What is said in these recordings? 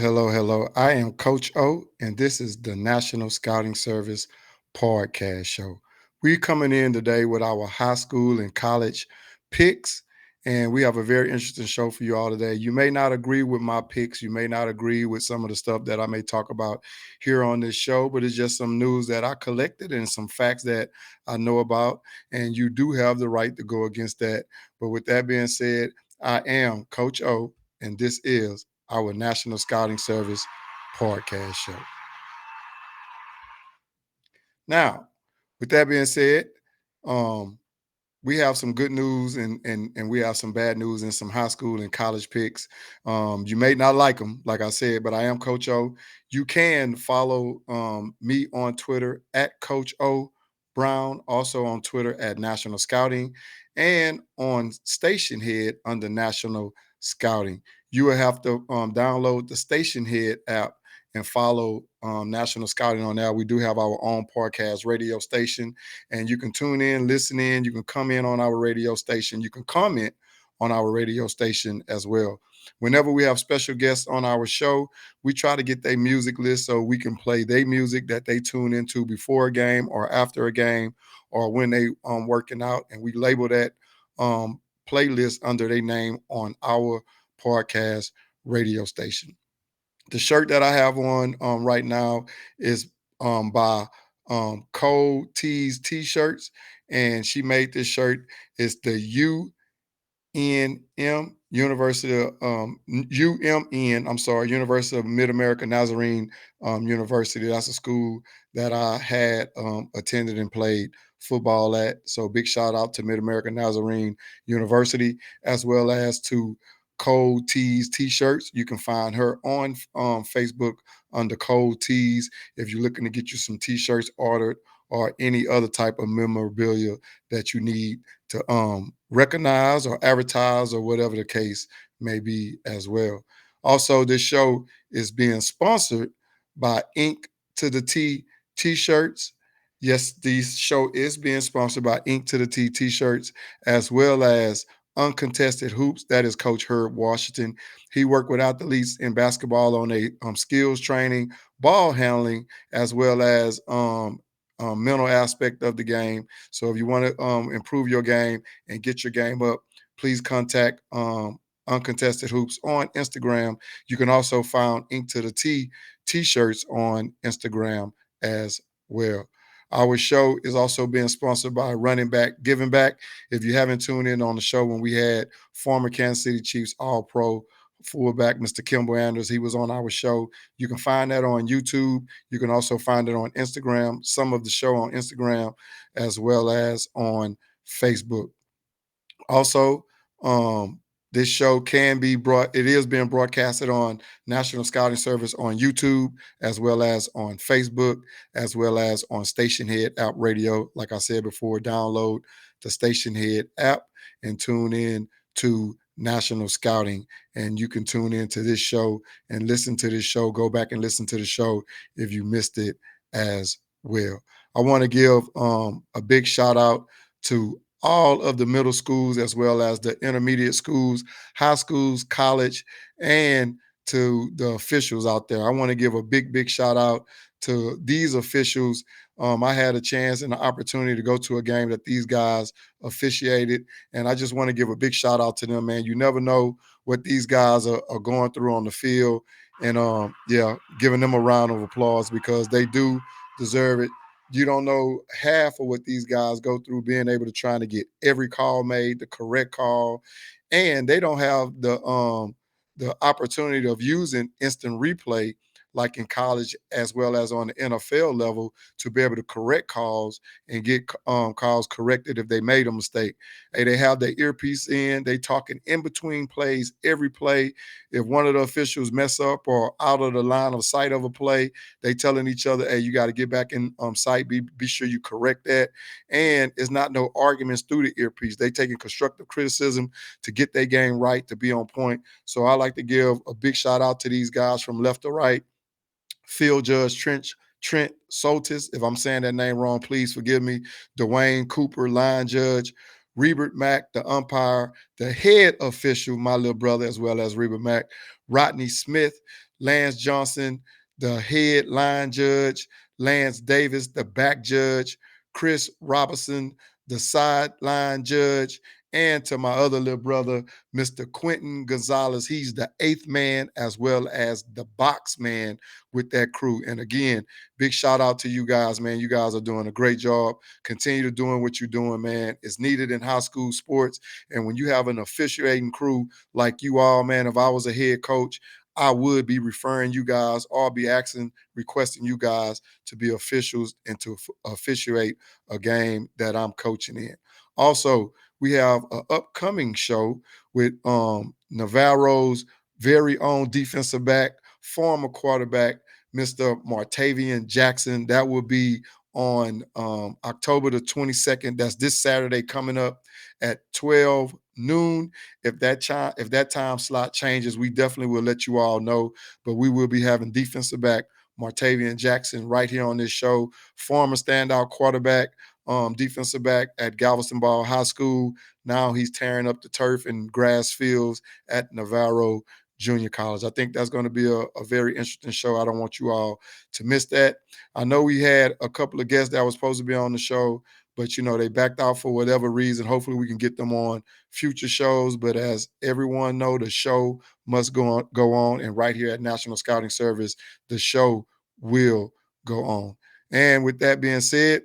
hello. I am Coach O, and this is the National Scouting Service podcast show. We're coming in today with our high school and college picks, and we have a very interesting show for you all today. You may not agree with my picks, you may not agree with some of the stuff that I may talk about here on this show, but it's just some news that I collected and some facts that I know about, and you do have the right to go against that. But with that being said, I am Coach O, and this is our National Scouting Service podcast show. Now, with that being said, um, we have some good news and we have some bad news and some high school and college picks. You may not like them, like I said, but I am Coach O. You can follow me on Twitter at Coach O Brown, also on Twitter at National Scouting, and on Stationhead under National Scouting. You will have to download the Stationhead app and follow National Scouting on there. We do have our own podcast radio station, and you can tune in, listen in. You can come in on our radio station. You can comment on our radio station as well. Whenever we have special guests on our show, we try to get their music list so we can play their music that they tune into before a game or after a game or when they working out, and we label that playlist under their name on our podcast radio station. The shirt that I have on right now is by Cold Tees T-shirts, and she made this shirt. It's the UNM University of UMN. I'm sorry, University of Mid America Nazarene University. That's a school that I had attended and played football at. So big shout out to Mid America Nazarene University, as well as to Cold Tees T-shirts. You can find her on Facebook under Cold Tees if you're looking to get you some T-shirts ordered or any other type of memorabilia that you need to recognize or advertise or whatever the case may be as well. Also, this show is being sponsored by Ink to the T T-shirts. Yes, this show is being sponsored by Ink to the T T-shirts, as well as Uncontested Hoops. That is Coach Herb Washington. He worked with athletes in basketball on a skills training, ball handling, as well as mental aspect of the game. So if you want to improve your game and get your game up, please contact Uncontested Hoops on Instagram. You can also find Ink to the T T-shirts on Instagram as well. Our show is also being sponsored by Running Back Giving Back. If you haven't tuned in on the show when we had former Kansas City Chiefs All-Pro fullback Mr. Kimball Anders, he was on our show. You can find that on YouTube. You can also find it on Instagram, some of the show on Instagram, as well as on Facebook. Also, this show it is being broadcasted on National Scouting Service on YouTube, as well as on Facebook, as well as on Stationhead app radio. Like I said before, download the Stationhead app and tune in to National Scouting. And you can tune into this show and listen to this show. Go back and listen to the show if you missed it as well. I want to give a big shout out to all of the middle schools as well as the intermediate schools, high schools, college, and to the officials out there. I want to give a big shout out to these officials. I had a chance and the opportunity to go to a game that these guys officiated, and I just want to give a big shout out to them, man. You never know what these guys are going through on the field, and yeah, giving them a round of applause because they do deserve it. You don't know half of what these guys go through being able to try to get every call made, the correct call, and they don't have the opportunity of using instant replay like in college as well as on the NFL level to be able to correct calls and get calls corrected if they made a mistake. Hey, they have their earpiece in, they talking in between plays, every play. If one of the officials mess up or out of the line of sight of a play, they telling each other, hey, you got to get back in sight, be sure you correct that. And it's not no arguments through the earpiece. They taking constructive criticism to get their game right, to be on point. So I like to give a big shout out to these guys from left to right. Field Judge Trent Soltis. If I'm saying that name wrong, please forgive me. Dwayne Cooper, line judge. Rebert Mack, the umpire, the head official, my little brother, as well as Rebert Mack. Rodney Smith, Lance Johnson, the head line judge, Lance Davis, the back judge, Chris Robinson, the sideline judge, and to my other little brother, Mr. Quentin Gonzalez. He's the eighth man as well as the box man with that crew. And again, big shout out to you guys, man. You guys are doing a great job. Continue to doing what you're doing, man. It's needed in high school sports. And when you have an officiating crew like you all, man, if I was a head coach, I would be referring you guys or be requesting you guys to be officials and to officiate a game that I'm coaching in. Also, we have an upcoming show with Navarro's very own defensive back, former quarterback, Mr. Martavian Jackson. That will be on October the 22nd. That's this Saturday coming up at 12 noon. If that time slot changes, we definitely will let you all know. But we will be having defensive back Martavian Jackson right here on this show. Former standout quarterback, defensive back at Galveston Ball High School. Now he's tearing up the turf and grass fields at Navarro Junior College. I think that's going to be a very interesting show. I don't want you all to miss that. I know we had a couple of guests that was supposed to be on the show, but they backed out for whatever reason. Hopefully we can get them on future shows. But as everyone know, the show must go on. And right here at National Scouting Service, the show will go on. And with that being said,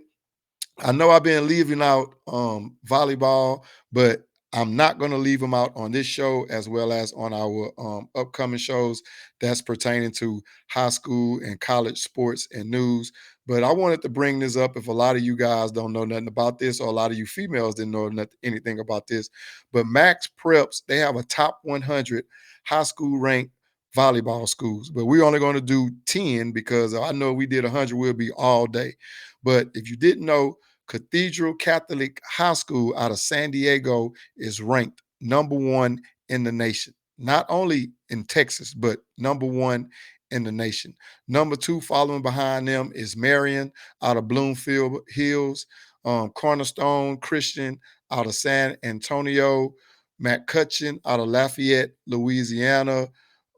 I know I've been leaving out volleyball, but I'm not going to leave them out on this show as well as on our upcoming shows that's pertaining to high school and college sports and news. But I wanted to bring this up if a lot of you guys don't know nothing about this, or a lot of you females didn't know anything about this. But Max Preps, they have a top 100 high school ranked volleyball schools, but we're only going to do 10 because I know we did 100, we'll be all day. But if you didn't know, Cathedral Catholic High School out of San Diego is ranked number one in the nation, not only in Texas, but number one in the nation. Number two, following behind them, is Marion out of Bloomfield Hills, Cornerstone Christian out of San Antonio, McCutcheon out of Lafayette, Louisiana,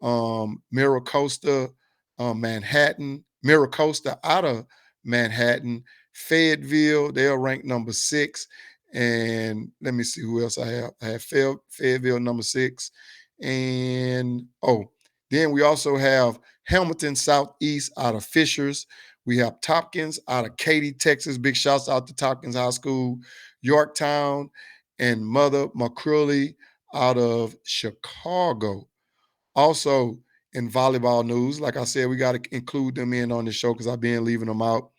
Miracosta, Manhattan, Miracosta out of Manhattan, Fayetteville, they are ranked number 6. And let me see who else I have. I have Fayetteville number 6. And then we also have Hamilton Southeast out of Fishers. We have Tompkins out of Katy, Texas. Big shouts out to Tompkins High School. Yorktown and Mother McCurley out of Chicago. Also, in volleyball news, like I said, we got to include them in on the show because I've been leaving them out.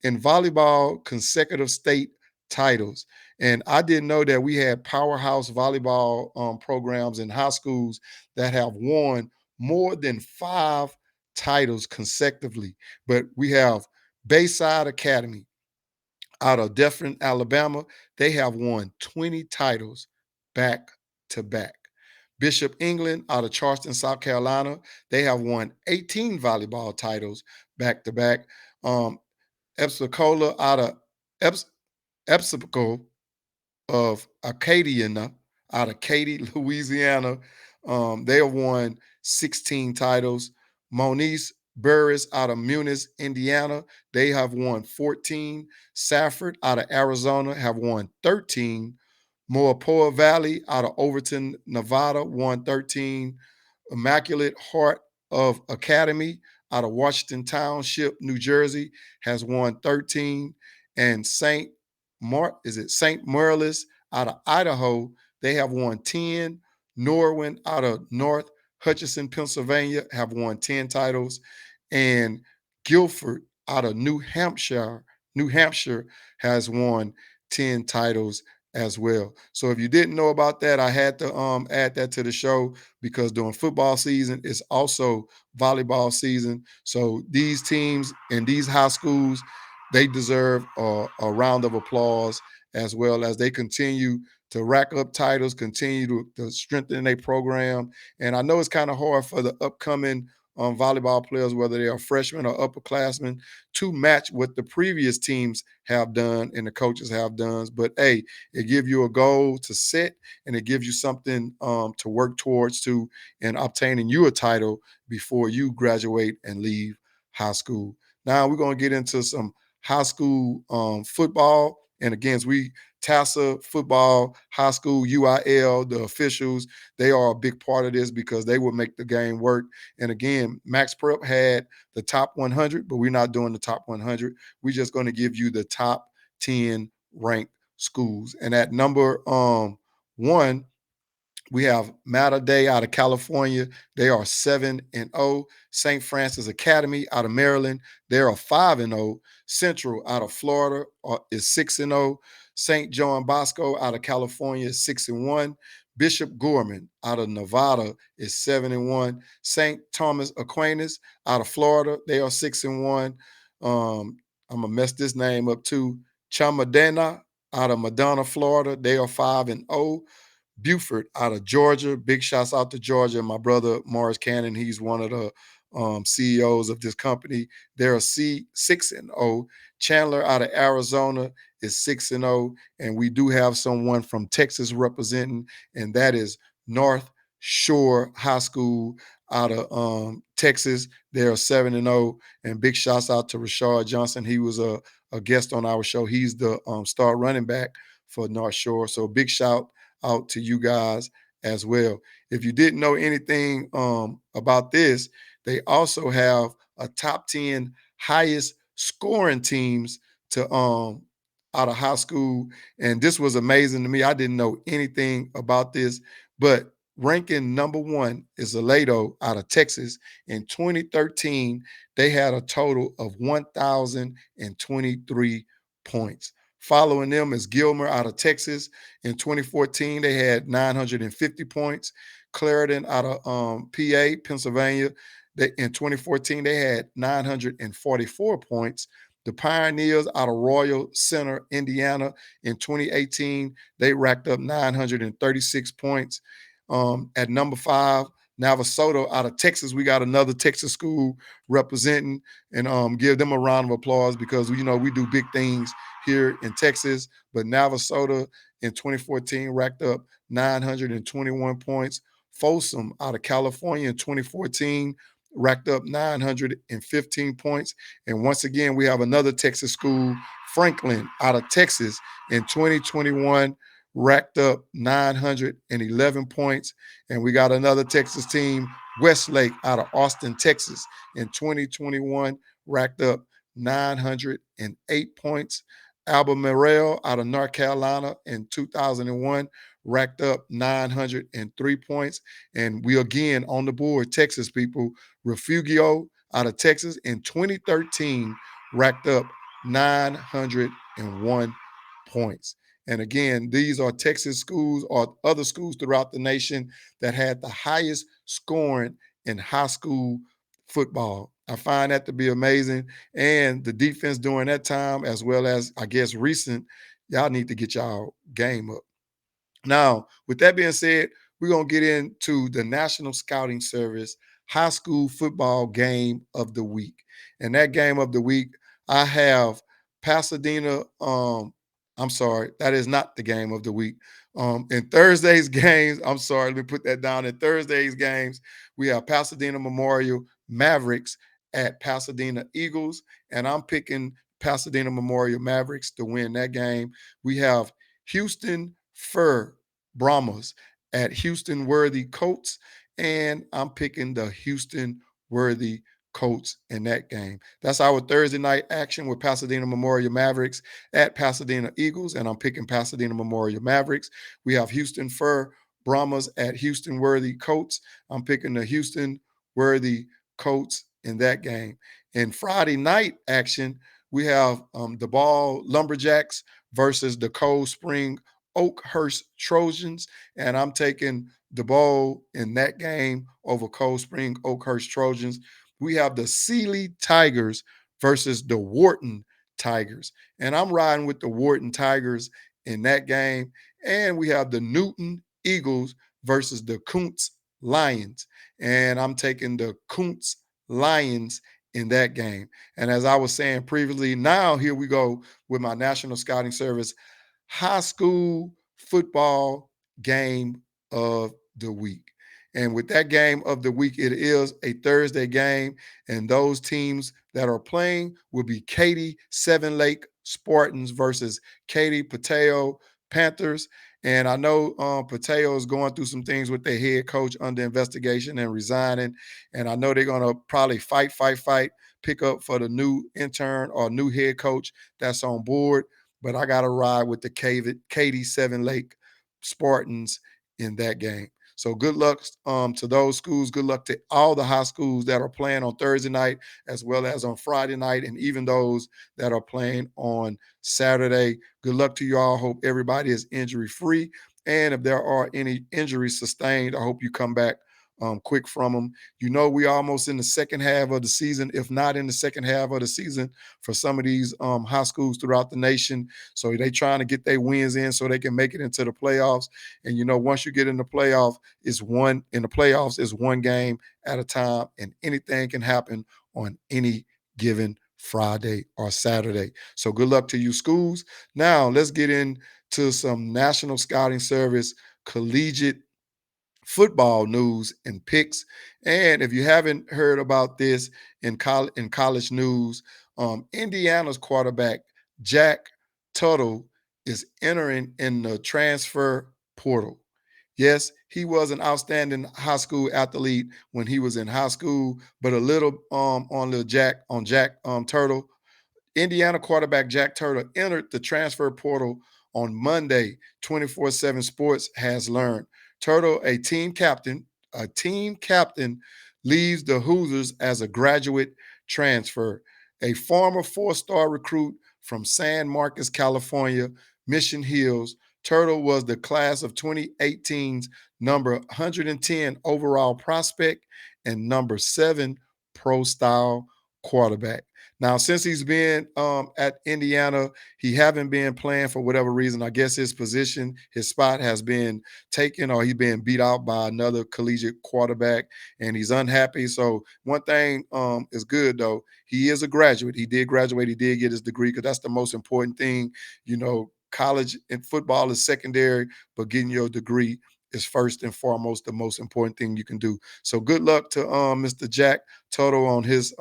In volleyball, consecutive state titles. And I didn't know that we had powerhouse volleyball programs in high schools that have won more than 5 titles consecutively. But we have Bayside Academy out of Defferton, Alabama. They have won 20 titles back to back. Bishop England out of Charleston, South Carolina. They have won 18 volleyball titles back to back. Epsicola out of Epsico of Acadiana out of Katy, Louisiana. They have won 16 titles. Moniz Burris out of Muniz, Indiana. They have won 14. Safford out of Arizona have won 13. Moapoa Valley out of Overton, Nevada, won 13. Immaculate Heart of Academy out of Washington Township, New Jersey, has won 13. And St. Merlis out of Idaho, they have won 10. Norwin out of North Hutchinson, Pennsylvania, have won 10 titles. And Guilford out of New Hampshire has won 10 titles as well. So if you didn't know about that, I had to add that to the show because during football season, it's also volleyball season. So these teams and these high schools, they deserve a round of applause as well as they continue to rack up titles, continue to strengthen their program. And I know it's kind of hard for the upcoming volleyball players, whether they are freshmen or upperclassmen, to match what the previous teams have done and the coaches have done. But hey, it gives you a goal to set, and it gives you something to work towards to in obtaining you a title before you graduate and leave high school. Now we're going to get into some high school football. And again, as we TASA football, high school, UIL, the officials, they are a big part of this because they will make the game work. And again, Max Prep had the top 100, but we're not doing the top 100. We're just going to give you the top 10 ranked schools. And at number one, we have Mater Day out of California. They are 7-0. St. Francis Academy out of Maryland. They are 5-0. Central out of Florida is 6-0. St. John Bosco out of California is 6-1. Bishop Gorman out of Nevada is 7-1. St. Thomas Aquinas out of Florida, they are 6-1. I'm gonna mess this name up too. Chamadena out of Madonna, Florida, they are 5-0. Buford out of Georgia. Big shouts out to Georgia. My brother Morris Cannon, he's one of the CEOs of this company. They're a 6-0. Chandler out of Arizona is 6-0, and we do have someone from Texas representing, and that is North Shore High School out of Texas. They're 7-0, and big shouts out to Rashard Johnson. He was a guest on our show. He's the star running back for North Shore. So big shout out to you guys as well. If you didn't know anything about this, they also have a top 10 highest scoring teams to out of high school. And this was amazing to me. I didn't know anything about this, but ranking number one is Aledo out of Texas. In 2013, they had a total of 1,023 points. Following them is Gilmer out of Texas. In 2014, they had 950 points. Clarendon out of PA, Pennsylvania. In 2014, they had 944 points. The Pioneers out of Royal Center, Indiana. In 2018, they racked up 936 points. At number 5, Navasota out of Texas. We got another Texas school representing, and give them a round of applause because we do big things here in Texas. But Navasota in 2014 racked up 921 points. Folsom out of California in 2014 racked up 915 points. And once again, we have another Texas school, Franklin out of Texas in 2021 racked up 911 points. And we got another Texas team, Westlake out of Austin, Texas in 2021 racked up 908 points. Albemarle out of North Carolina in 2001 racked up 903 points. And we again on the board, Texas people, Refugio out of Texas in 2013 racked up 901 points. And again, these are Texas schools or other schools throughout the nation that had the highest scoring in high school football. I find that to be amazing. And the defense during that time, as well as I guess recent, y'all need to get y'all game up. Now, with that being said, we're going to get into the National Scouting Service high school football game of the week. And that game of the week, I have Pasadena. I'm sorry, that is not the game of the week. In Thursday's games, I'm sorry, let me put that down. In Thursday's games, we have Pasadena Memorial Mavericks at Pasadena Eagles, and I'm picking Pasadena Memorial Mavericks to win that game. We have Houston Fur Brahmas at Houston Worthy Colts, and I'm picking the Houston Worthy Colts in that game. That's our Thursday night action with Pasadena Memorial Mavericks at Pasadena Eagles, and I'm picking Pasadena Memorial Mavericks. We have Houston Fur Brahmas at Houston Worthy Colts. I'm picking the Houston Worthy Colts in that game. In Friday night action, we have the Ball Lumberjacks versus the Cold Spring Oakhurst Trojans, and I'm taking the Ball in that game over Cold Spring Oakhurst Trojans. We have the Sealy Tigers versus the Wharton Tigers, and I'm riding with the Wharton Tigers in that game. And we have the Newton Eagles versus the Kuntz Lions, and I'm taking the Kuntz Lions in that game. And as I was saying previously, now here we go with my National Scouting Service high school football game of the week. And with that game of the week, it is a Thursday game. And those teams that are playing will be Katy Seven Lake Spartans versus Katy Pateo Panthers. And I know Pateo is going through some things with their head coach under investigation and resigning. And I know they're going to probably fight, pick up for the new intern or new head coach that's on board. But I got to ride with the Katy Seven Lake Spartans in that game. So good luck to those schools. Good luck to all the high schools that are playing on Thursday night as well as on Friday night, and even those that are playing on Saturday. Good luck to you all. Hope everybody is injury free. And if there are any injuries sustained, I hope you come back quick from them. You know, we almost in the second half of the season, if not in the second half of the season for some of these high schools throughout the nation. So they trying to get their wins in so they can make it into the playoffs. And you know, once you get in the playoff, is one game at a time, and anything can happen on any given Friday or Saturday. So good luck to you schools. Now let's get into some National Scouting Service collegiate football news and picks. And if you haven't heard about this in college news, Indiana's quarterback Jack Tuttle is entering in the transfer portal. Yes, he was an outstanding high school athlete when he was in high school, but a little on Jack Turtle. Indiana quarterback Jack Turtle entered the transfer portal on Monday. 24/7 Sports has learned. Turtle, a team captain, leaves the Hoosiers as a graduate transfer. A former four-star recruit from San Marcos, California, Mission Hills, Turtle was the class of 2018's number 110 overall prospect and number 7 pro style quarterback. Now, since he's been at Indiana, he haven't been playing for whatever reason. I guess his spot has been taken, or he's been beat out by another collegiate quarterback, and he's unhappy. So one thing is good though. He is a graduate. He did graduate. He did get his degree because that's the most important thing. You know, college and football is secondary, but getting your degree is first and foremost the most important thing you can do. So good luck to Mr. Jack Toto on his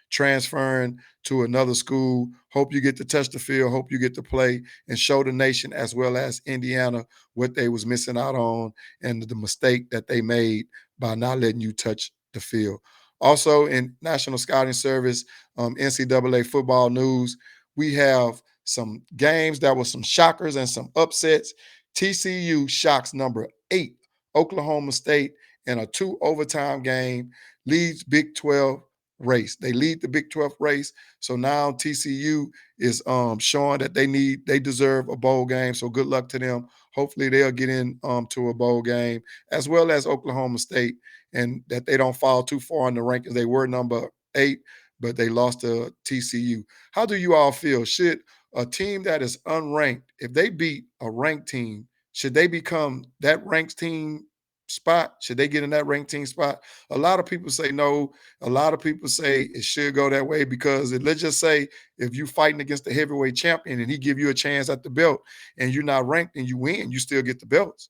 transferring to another school. Hope you get to touch the field. Hope you get to play and show the nation as well as Indiana what they was missing out on and the mistake that they made by not letting you touch the field. Also in National Scouting Service, NCAA football news, we have some games that were some shockers and some upsets. TCU shocks number 8, Oklahoma State, in a 2 overtime game, leads Big 12 race. They lead the Big 12 race. So now TCU is showing that they deserve a bowl game. So good luck to them. Hopefully they'll get in to a bowl game, as well as Oklahoma State, and that they don't fall too far in the rankings. They were number 8, but they lost to TCU. How do you all feel? Should a team that is unranked, if they beat a ranked team, should they become that ranked team spot? Should they get in that ranked team spot? A lot of people say no. A lot of people say it should go that way because let's just say if you're fighting against the heavyweight champion and he give you a chance at the belt and you're not ranked and you win, you still get the belts.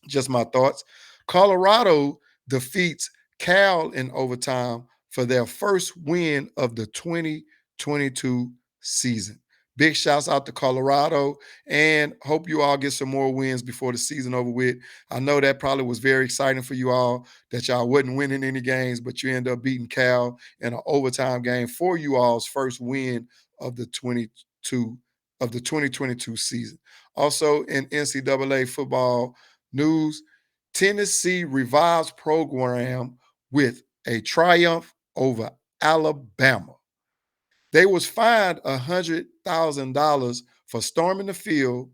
Just my thoughts. Colorado defeats Cal in overtime for their first win of the 2022 season. Big shouts out to Colorado, and hope you all get some more wins before the season over with. I know that probably was very exciting for you all that y'all wasn't winning any games, but you end up beating Cal in an overtime game for you all's first win of the 2022 season. Also in NCAA football news, Tennessee revives program with a triumph over Alabama. They was fined $100,000 for storming the field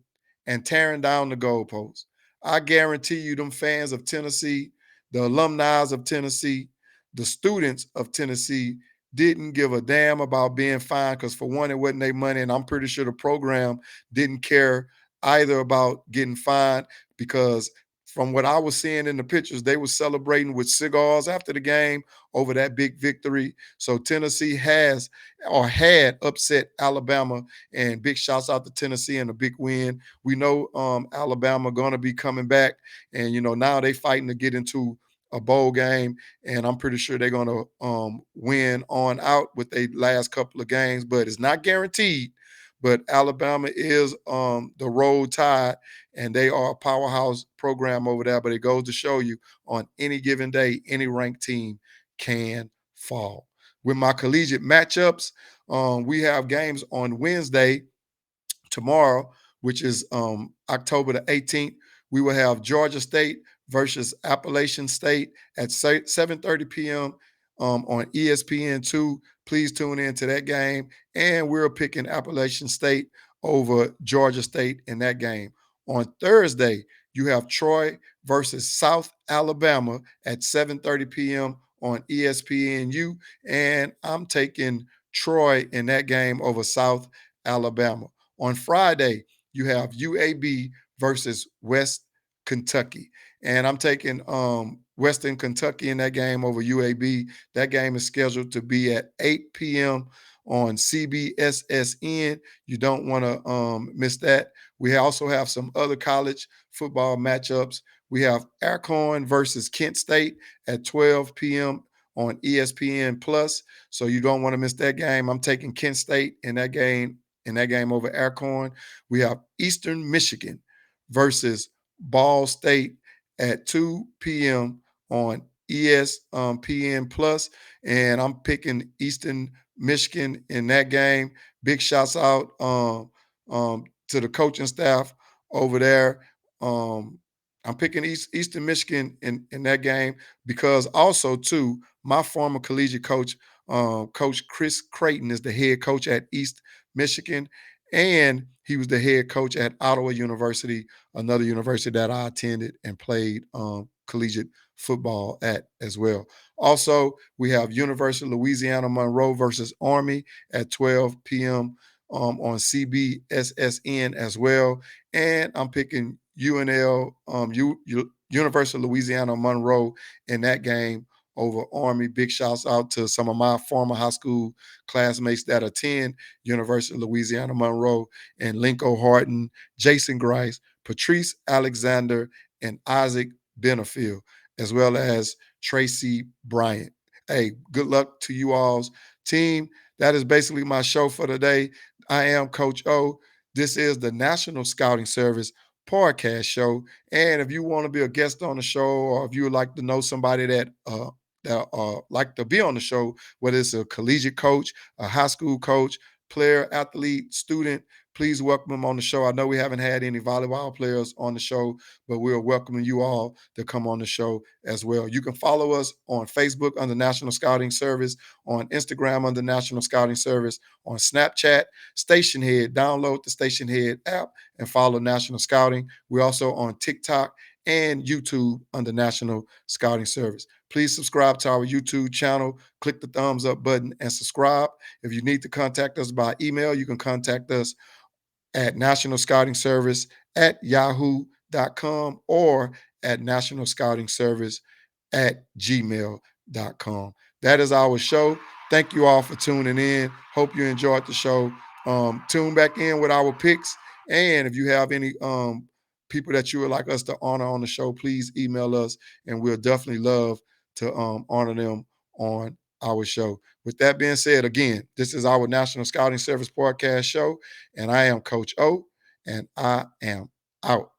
and tearing down the goalposts. I guarantee you, them fans of Tennessee, the alumni of Tennessee, the students of Tennessee didn't give a damn about being fined because, for one, it wasn't their money, and I'm pretty sure the program didn't care either about getting fined because from what I was seeing in the pictures, they were celebrating with cigars after the game over that big victory. So Tennessee has or had upset Alabama, and big shouts out to Tennessee and a big win. We know Alabama going to be coming back, and now they fighting to get into a bowl game, and I'm pretty sure they're going to win on out with their last couple of games, but it's not guaranteed. But Alabama is the road tide, and they are a powerhouse program over there. But it goes to show you, on any given day, any ranked team can fall. With my collegiate matchups, we have games on Wednesday tomorrow, which is October the 18th. We will have Georgia State versus Appalachian State at 7:30 p.m. On ESPN2. Please tune in to that game. And we're picking Appalachian State over Georgia State in that game. On Thursday, you have Troy versus South Alabama at 7:30 p.m. on ESPNU. And I'm taking Troy in that game over South Alabama. On Friday, you have UAB versus West Kentucky. And I'm taking Western Kentucky in that game over UAB. That game is scheduled to be at 8 p.m. on CBSSN. You don't want to miss that. We also have some other college football matchups. We have Alcorn versus Kent State at 12 p.m. on ESPN Plus. So you don't want to miss that game. I'm taking Kent State in that game over Alcorn. We have Eastern Michigan versus Ball State at 2 p.m. on ESPN Plus, and I'm picking Eastern Michigan in that game. Big shouts out to the coaching staff over there. Um, I'm picking Eastern Michigan in that game because also too, my former collegiate coach, Coach Chris Creighton, is the head coach at East Michigan, and he was the head coach at Ottawa University, another university that I attended and played collegiate football at as well. Also, we have University of Louisiana Monroe versus Army at 12 p.m. On CBSSN as well, and I'm picking UNL, University of Louisiana Monroe in that game over Army. Big shouts out to some of my former high school classmates that attend University of Louisiana Monroe, and Linko Horton, Jason Grice, Patrice Alexander, and Isaac Benefield, as well as Tracy Bryant. Hey, good luck to you all's team. That is basically my show for today. I am Coach O. This is the National Scouting Service podcast show. And if you want to be a guest on the show, or if you would like to know somebody that like to be on the show, whether it's a collegiate coach, a high school coach, player, athlete, student, please welcome them on the show. I know we haven't had any volleyball players on the show, but we're welcoming you all to come on the show as well. You can follow us on Facebook under National Scouting Service, on Instagram under National Scouting Service, on Snapchat, Stationhead. Download the Stationhead app and follow National Scouting. We're also on TikTok and YouTube under National Scouting Service. Please subscribe to our YouTube channel, click the thumbs up button, and subscribe. If you need to contact us by email, you can contact us at nationalscoutingservice@yahoo.com or at nationalscoutingservice@gmail.com. That is our show. Thank you all for tuning in. Hope you enjoyed the show. Tune back in with our picks. And if you have any people that you would like us to honor on the show, please email us, and we'll definitely love to honor them on our show. With that being said, again, this is our National Scouting Service podcast show, and I am Coach O, and I am out.